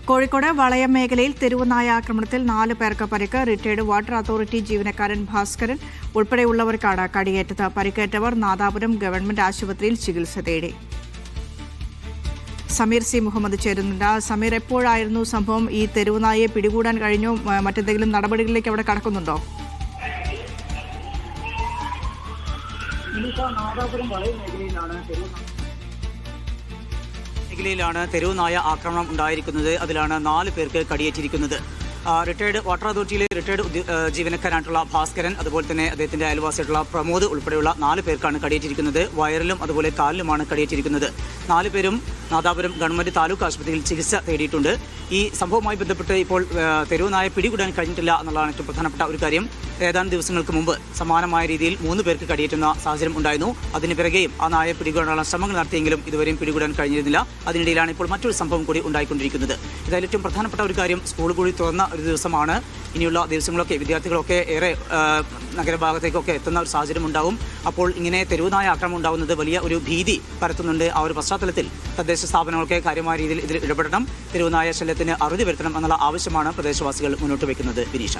കോഴിക്കോട് വളയം മേഖലയിൽ തെരുവുനായ ആക്രമണത്തിൽ 4 പേർക്ക് പരിക്ക്. റിട്ടയർഡ് വാട്ടർ അതോറിറ്റി ജീവനക്കാരൻ ഭാസ്കരൻ ഉൾപ്പെടെയുള്ളവർക്കാണ് കടിയേറ്റത്. പരിക്കേറ്റവർ നാദാപുരം ഗവൺമെന്റ് ആശുപത്രിയിൽ ചികിത്സ തേടി. സമീർ സി മുഹമ്മദ് ചേരുന്നുണ്ട്. സമീർ, എപ്പോഴായിരുന്നു സംഭവം? ഈ തെരുവുനായയെ പിടികൂടാൻ കഴിഞ്ഞോ? മറ്റെന്തെങ്കിലും നടപടികളിലേക്ക് അവിടെ കടക്കുന്നുണ്ടോ? മേഖലയിലാണ് തെരുവുനായ ആക്രമണം ഉണ്ടായിരിക്കുന്നത്. അതിലാണ് 4 പേർക്ക് കടിയേറ്റിരിക്കുന്നത്. റിട്ടയർഡ് വാട്ടർ അതോറിറ്റിയിലെ റിട്ടയർഡ് ജീവനക്കാരായിട്ടുള്ള ഭാസ്കരൻ, അതുപോലെ തന്നെ അദ്ദേഹത്തിന്റെ അയൽവാസിയായിട്ടുള്ള പ്രമോദ് ഉൾപ്പെടെയുള്ള 4 പേർക്കാണ് കടിയേറ്റിരിക്കുന്നത്. വയറിലും അതുപോലെ കാലിലുമാണ് കടിയേറ്റിരിക്കുന്നത്. 4 പേരും നാദാപുരം ഗവൺമെന്റ് താലൂക്ക് ആശുപത്രിയിൽ ചികിത്സ തേടിയിട്ടുണ്ട്. ഈ സംഭവവുമായി ബന്ധപ്പെട്ട് ഇപ്പോൾ തെരുവുനായ പിടികൂടാൻ കഴിഞ്ഞിട്ടില്ല എന്നുള്ളതാണ് ഏറ്റവും പ്രധാനപ്പെട്ട ഒരു കാര്യം. ഏതാനും ദിവസങ്ങൾക്ക് മുമ്പ് സമാനമായ രീതിയിൽ 3 പേർക്ക് കടിയേറ്റുന്ന സാഹചര്യം ഉണ്ടായിരുന്നു. അതിന് പിറകെയും ആ നായയെ പിടികൂടാനുള്ള ശ്രമങ്ങൾ നടത്തിയെങ്കിലും ഇതുവരെയും പിടികൂടാൻ കഴിഞ്ഞിരുന്നില്ല. അതിനിടയിലാണ് ഇപ്പോൾ മറ്റൊരു സംഭവം കൂടി ഉണ്ടായിക്കൊണ്ടിരിക്കുന്നത്. ഇതായാലും ഏറ്റവും പ്രധാനപ്പെട്ട ഒരു കാര്യം, സ്കൂൾ കൂടി തുറന്ന ഒരു ദിവസമാണ്. ഇനിയുള്ള ദിവസങ്ങളൊക്കെ വിദ്യാർത്ഥികളൊക്കെ ഏറെ നഗരഭാഗത്തേക്കൊക്കെ എത്തുന്ന ഒരു സാഹചര്യം ഉണ്ടാകും. അപ്പോൾ ഇങ്ങനെ തെരുവുനായ ആക്രമണം ഉണ്ടാകുന്നത് വലിയ ഒരു ഭീതി പരത്തുന്നുണ്ട്. ആ ഒരു പശ്ചാത്തലത്തിൽ തദ്ദേശ സ്ഥാപനങ്ങൾക്ക് കാര്യമായ രീതിയിൽ ഇതിൽ ഇടപെടണം, തെരുവുനായ ശല്യത്തിന് അറുതി വരുത്തണം എന്നുള്ള ആവശ്യമാണ് പ്രദേശവാസികൾ മുന്നോട്ട് വയ്ക്കുന്നത്. വിനീഷ.